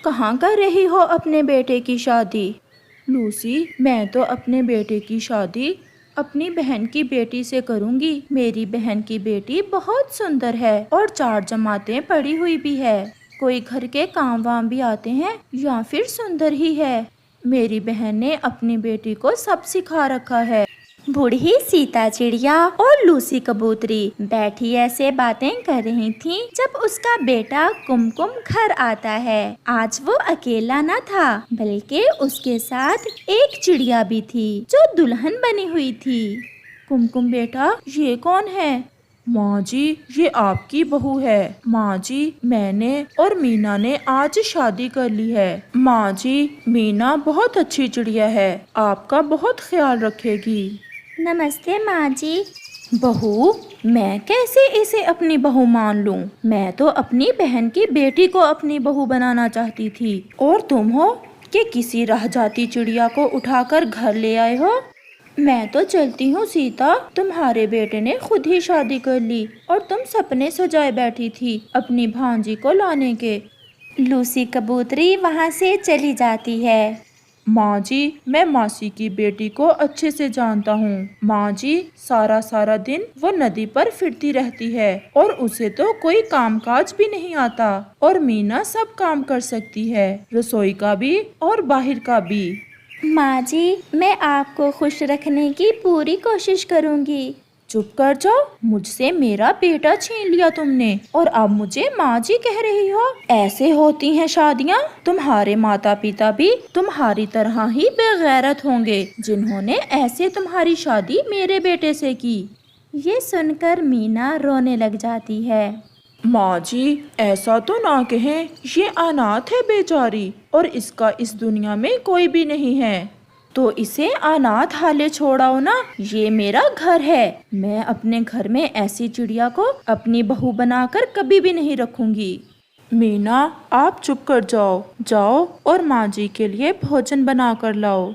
कहाँ कर रही हो अपने बेटे की शादी? लूसी, मैं तो अपने बेटे की शादी अपनी बहन की बेटी से करूँगी। मेरी बहन की बेटी बहुत सुंदर है और 4 जमातें पढ़ी हुई भी है। कोई घर के काम वाम भी आते हैं या फिर सुंदर ही है। मेरी बहन ने अपनी बेटी को सब सिखा रखा है। बूढ़ी सीता चिड़िया और लूसी कबूतरी बैठी ऐसे बातें कर रही थीं जब उसका बेटा कुमकुम घर आता है। आज वो अकेला न था बल्कि उसके साथ एक चिड़िया भी थी जो दुल्हन बनी हुई थी। कुमकुम बेटा, ये कौन है? माँ जी, ये आपकी बहू है। माँ जी, मैंने और मीना ने आज शादी कर ली है। माँ जी, मीना बहुत अच्छी चिड़िया है, आपका बहुत ख्याल रखेगी। नमस्ते माँ जी। बहू, मैं कैसे इसे अपनी बहू मान लूं? मैं तो अपनी बहन की बेटी को अपनी बहू बनाना चाहती थी, और तुम हो कि किसी राह जाती चिड़िया को उठाकर घर ले आए हो। मैं तो चलती हूँ सीता, तुम्हारे बेटे ने खुद ही शादी कर ली और तुम सपने सजाए बैठी थी अपनी भांजी को लाने के। लूसी कबूतरी वहाँ से चली जाती है। माँ जी, मैं मासी की बेटी को अच्छे से जानता हूँ। माँ जी, सारा सारा दिन वो नदी पर फिरती रहती है और उसे तो कोई कामकाज भी नहीं आता, और मीना सब काम कर सकती है, रसोई का भी और बाहर का भी। माँ जी, मैं आपको खुश रखने की पूरी कोशिश करूँगी। चुप कर जाओ, मुझसे मेरा बेटा छीन लिया तुमने और अब मुझे माँ जी कह रही हो। ऐसे होती हैं शादियाँ। तुम्हारे माता पिता भी तुम्हारी तरह ही बेगैरत होंगे जिन्होंने ऐसे तुम्हारी शादी मेरे बेटे से की। ये सुनकर मीना रोने लग जाती है। माँ जी, ऐसा तो ना कहें, ये अनाथ है बेचारी और इसका इस दुनिया में कोई भी नहीं है। तो इसे अनाथ हाले छोड़ाओ ना, ये मेरा घर है। मैं अपने घर में ऐसी चिड़िया को अपनी बहू बनाकर कभी भी नहीं रखूंगी। मीना, आप चुप कर जाओ, जाओ और माँ जी के लिए भोजन बना कर लाओ।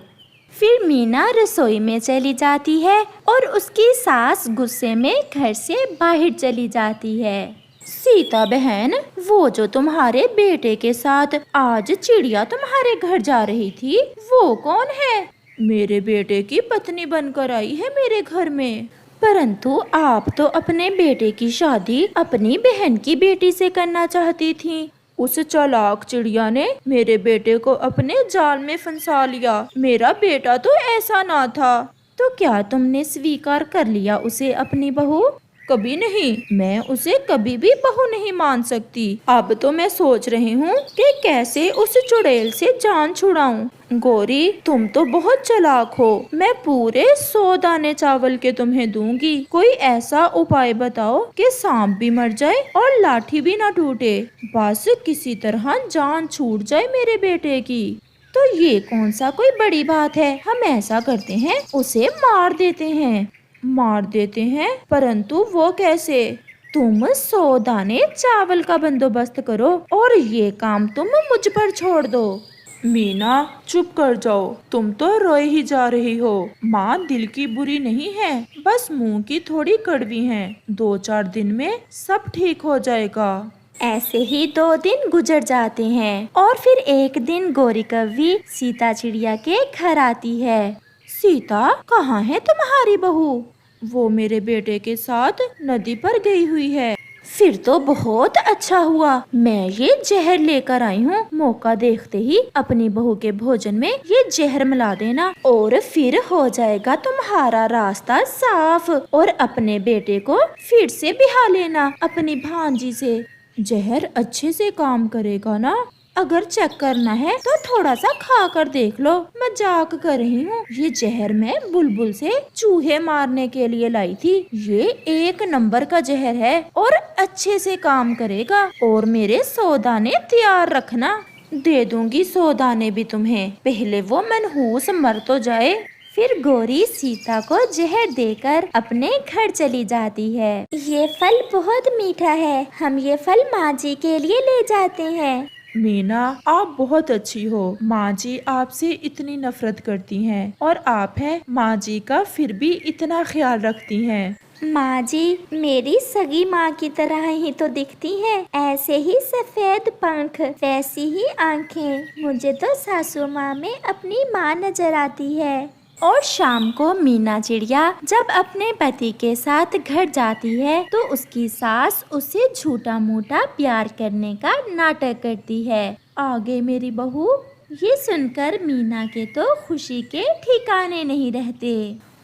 फिर मीना रसोई में चली जाती है और उसकी सास गुस्से में घर से बाहर चली जाती है। सीता बहन, वो जो तुम्हारे बेटे के साथ आज चिड़िया तुम्हारे घर जा रही थी, वो कौन है? मेरे बेटे की पत्नी बनकर आई है मेरे घर में। परंतु आप तो अपने बेटे की शादी अपनी बहन की बेटी से करना चाहती थी। उस चालाक चिड़िया ने मेरे बेटे को अपने जाल में फंसा लिया। मेरा बेटा तो ऐसा ना था। तो क्या तुमने स्वीकार कर लिया उसे अपनी बहू? कभी नहीं, मैं उसे कभी भी बहू नहीं मान सकती। अब तो मैं सोच रही हूँ कि कैसे उस चुड़ैल से जान छुड़ाऊं। गौरी, तुम तो बहुत चालाक हो। मैं पूरे 100 दाने चावल के तुम्हें दूंगी। कोई ऐसा उपाय बताओ कि सांप भी मर जाए और लाठी भी ना टूटे। बस किसी तरह जान छूट जाए मेरे बेटे की। तो ये कौन सा कोई बड़ी बात है? हम ऐसा करते हैं, उसे मार देते हैं। मार देते हैं? परंतु वो कैसे? तुम 100 दाने चावल का बंदोबस्त करो और ये काम तुम मुझ पर छोड़ दो। मीना, चुप कर जाओ, तुम तो रोए ही जा रही हो। माँ दिल की बुरी नहीं है, बस मुंह की थोड़ी कड़वी है। 2-4 दिन में सब ठीक हो जाएगा। ऐसे ही 2 दिन गुजर जाते हैं और फिर एक दिन गौरी कव्वी सीता चिड़िया के घर आती है। सीता, कहाँ है तुम्हारी बहू? वो मेरे बेटे के साथ नदी पर गई हुई है। फिर तो बहुत अच्छा हुआ, मैं ये जहर लेकर आई हूँ। मौका देखते ही अपनी बहू के भोजन में ये जहर मिला देना और फिर हो जाएगा तुम्हारा रास्ता साफ और अपने बेटे को फिर से बिहा लेना अपनी भांजी से। जहर अच्छे से काम करेगा ना? अगर चेक करना है तो थोड़ा सा खा कर देख लो। मजाक कर रही हूँ। ये जहर मैं बुलबुल से चूहे मारने के लिए लाई थी। ये 1 नंबर का जहर है और अच्छे से काम करेगा। और मेरे 100 दाने तैयार रखना। दे दूंगी 100 दाने भी तुम्हें, पहले वो मनहूस मर तो जाए। फिर गौरी सीता को जहर देकर अपने घर चली जाती है। ये फल बहुत मीठा है, हम ये फल माँ जी के लिए ले जाते हैं। मीना, आप बहुत अच्छी हो। माँ जी आपसे इतनी नफरत करती हैं और आप है माँ जी का फिर भी इतना ख्याल रखती हैं। माँ जी, मेरी सगी माँ की तरह ही तो दिखती हैं। ऐसे ही सफेद पंख, वैसी ही आंखें। मुझे तो सासू माँ में अपनी माँ नजर आती है। और शाम को मीना चिड़िया जब अपने पति के साथ घर जाती है तो उसकी सास उसे झूठा मूठा प्यार करने का नाटक करती है। आगे मेरी बहू। ये सुनकर मीना के तो खुशी के ठिकाने नहीं रहते।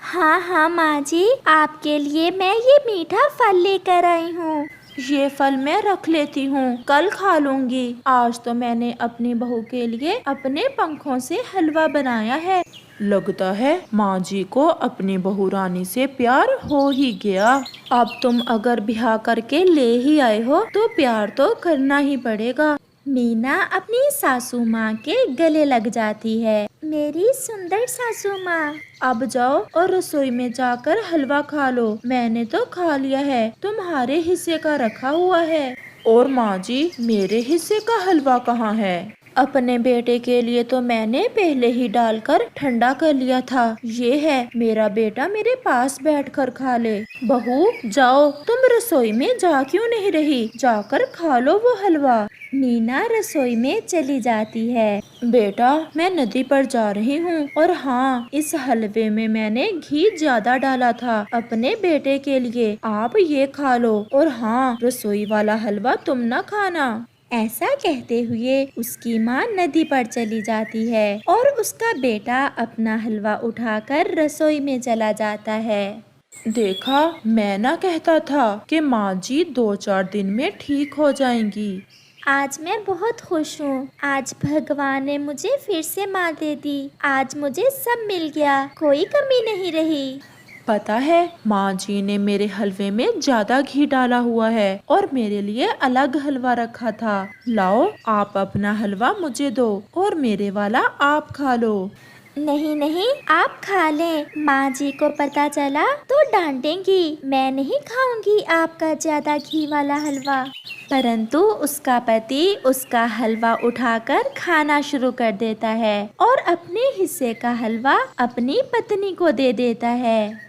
हाँ हाँ माँ जी, आपके लिए मैं ये मीठा फल लेकर आई हूँ। ये फल मैं रख लेती हूँ, कल खा लूंगी। आज तो मैंने अपनी बहू के लिए अपने पंखों से हलवा बनाया है। लगता है माँ जी को अपनी बहू रानी से प्यार हो ही गया। अब तुम अगर ब्याह करके ले ही आए हो तो प्यार तो करना ही पड़ेगा। मीना अपनी सासू माँ के गले लग जाती है। मेरी सुंदर सासू माँ। अब जाओ और रसोई में जाकर हलवा खा लो। मैंने तो खा लिया है, तुम्हारे हिस्से का रखा हुआ है। और माँ जी, मेरे हिस्से का हलवा कहाँ है? अपने बेटे के लिए तो मैंने पहले ही डालकर ठंडा कर लिया था। ये है, मेरा बेटा मेरे पास बैठकर खा ले। बहू जाओ, तुम रसोई में जा क्यों नहीं रही? जाकर खा लो वो हलवा। मीना रसोई में चली जाती है। बेटा, मैं नदी पर जा रही हूँ। और हाँ, इस हलवे में मैंने घी ज्यादा डाला था अपने बेटे के लिए। आप ये खा लो। और हाँ, रसोई वाला हलवा तुम न खाना। ऐसा कहते हुए उसकी माँ नदी पर चली जाती है और उसका बेटा अपना हलवा उठाकर रसोई में चला जाता है। देखा, मैं ना कहता था कि माँ जी 2-4 दिन में ठीक हो जाएंगी। आज मैं बहुत खुश हूँ। आज भगवान ने मुझे फिर से माँ दे दी। आज मुझे सब मिल गया, कोई कमी नहीं रही। पता है, माँ जी ने मेरे हलवे में ज्यादा घी डाला हुआ है और मेरे लिए अलग हलवा रखा था। लाओ, आप अपना हलवा मुझे दो और मेरे वाला आप खा लो। नहीं नहीं, आप खा लें। माँ जी को पता चला तो डांटेंगी। मैं नहीं खाऊंगी आपका ज्यादा घी वाला हलवा। परंतु उसका पति उसका हलवा उठाकर खाना शुरू कर देता है और अपने हिस्से का हलवा अपनी पत्नी को दे देता है।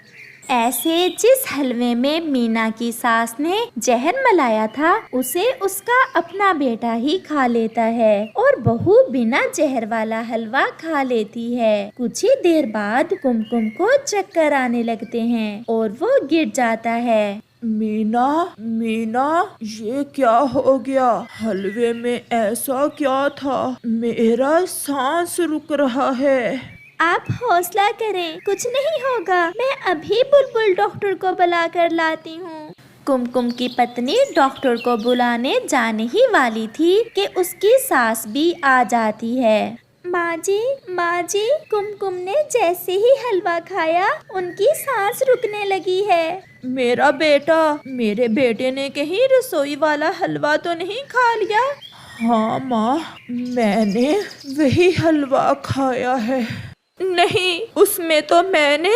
ऐसे जिस हलवे में मीना की सास ने जहर मिलाया था उसे उसका अपना बेटा ही खा लेता है और बहू बिना जहर वाला हलवा खा लेती है। कुछ ही देर बाद कुमकुम को चक्कर आने लगते हैं और वो गिर जाता है। मीना, मीना, ये क्या हो गया? हलवे में ऐसा क्या था? मेरा सांस रुक रहा है। आप हौसला करें, कुछ नहीं होगा। मैं अभी बुलबुल डॉक्टर को बुला कर लाती हूँ। कुमकुम की पत्नी डॉक्टर को बुलाने जाने ही वाली थी कि उसकी सास भी आ जाती है। माँ जी, कुमकुम ने जैसे ही हलवा खाया उनकी सांस रुकने लगी है। मेरा बेटा, मेरे बेटे ने कहीं रसोई वाला हलवा तो नहीं खा लिया? हाँ माँ, मैंने वही हलवा खाया है। नहीं, उसमें तो मैंने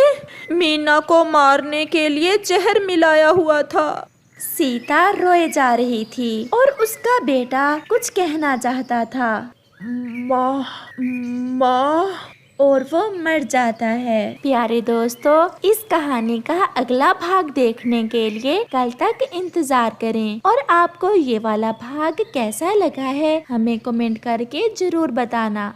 मीना को मारने के लिए जहर मिलाया हुआ था। सीता रोए जा रही थी और उसका बेटा कुछ कहना चाहता था। माँ, माँ, और वो मर जाता है। प्यारे दोस्तों, इस कहानी का अगला भाग देखने के लिए कल तक इंतजार करें और आपको ये वाला भाग कैसा लगा है हमें कमेंट करके जरूर बताना।